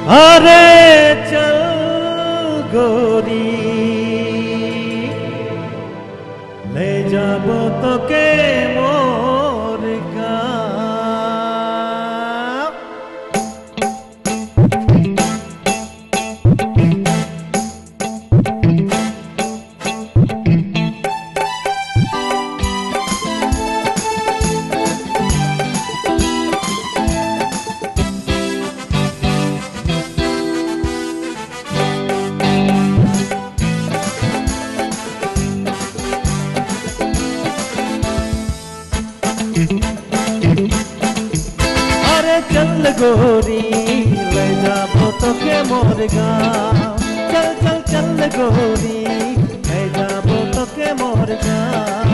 अरे चल गोरी ले जाबो तोके मोर गाँव। अरे चल गोरी ले जाबो तोके मोर गाँव। चल चल चल गोरी ले जाबो तोके मोर गाँव।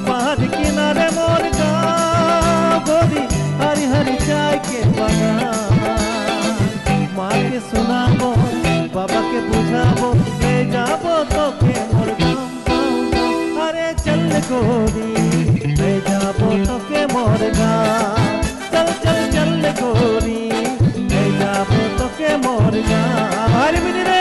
पहाड़ किनारे मोर गाँव गोरी हरी हरी चाय के बागान। माँ के सुनाबो बाबा के बुझाबो ले जाबो तोके मोर गाँव। अरे चल गोरी ले जाबो तोके मोर गाँव। चल चल चल गोरी ले जाबो तोके मोर गाँव। हरी मिनी रे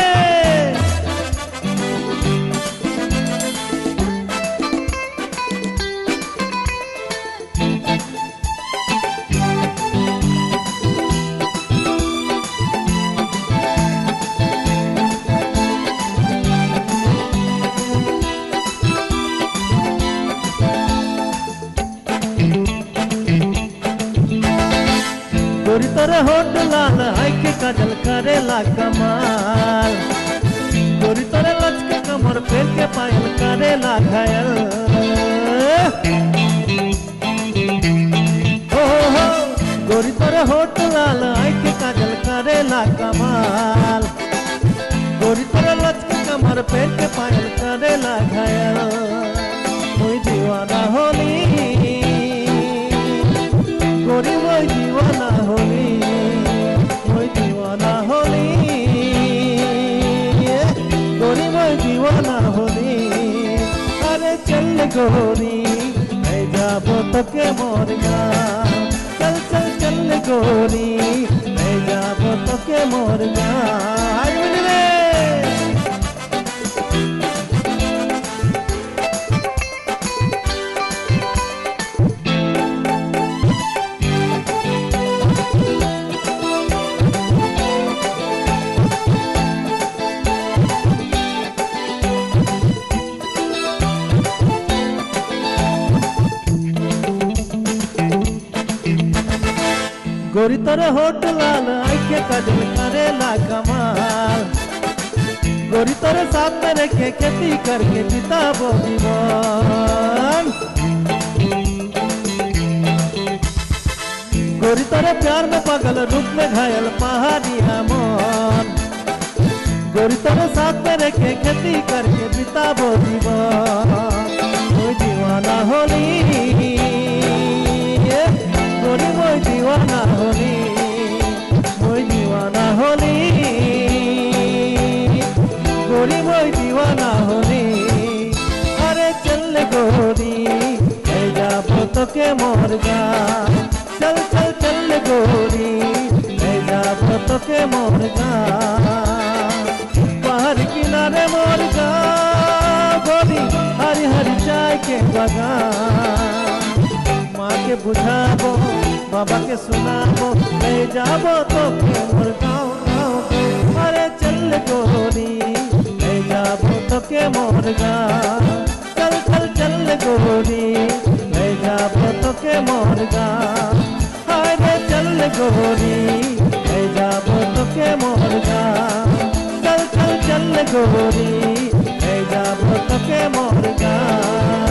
गोरी तोरे होठ लाल है के काजल करेला कमाल। गोरी तोरे लचके कमर फेर के पायल करेला घायल। हो गोरी तोरे होठ लाल है के काजल करेला कमाल। गोरी तोरे लचके कमर फेर के पायल करेला घायल। मुई दीवाना होली गोरी मोई दीवाना होली। मोई दीवाना होली गोरी मोई दीवाना होली। अरे चल गोरी ले जाबो तोके मोर गाँव। चल चल चल गोरी ले जाबो तोके मोर गाँव। गोरी तोरे होठ लाल आँखें काजल करेला कमाल। गोरी तोरे साथ में रह के खेती करके बिताबो जीवन। गोरी तोरे प्यार में पागल रूप में घायल पहाड़िया मन। गोरी तोरे साथ में रह के खेती करके बिताबो जीवन। कोई दीवाना होली गोरी मोई दीवाना होली। मोई दीवाना होली गोरी मोई दीवाना होली। अरे चल गोरी ले जाबो तोके मोर गाँव। चल चल चल गोरी ले जाबो तोके मोर गाँव। पहाड़ किनारे मोर गाँव गोरी हरी हरी चाय के बागान। माँ के बुझाबो बाबा के सुनाबो ले जाबो तोके मोर गाँव। अरे चल गोरी ले जाबो तोके मोर गाँव। चल चल चल गोरी ले जाबो तोके मोर गाँव। अरे चल गोरी ले जाबो तोके मोर गाँव। चल चल चल गोरी ले जाबो तोके मोर गाँव।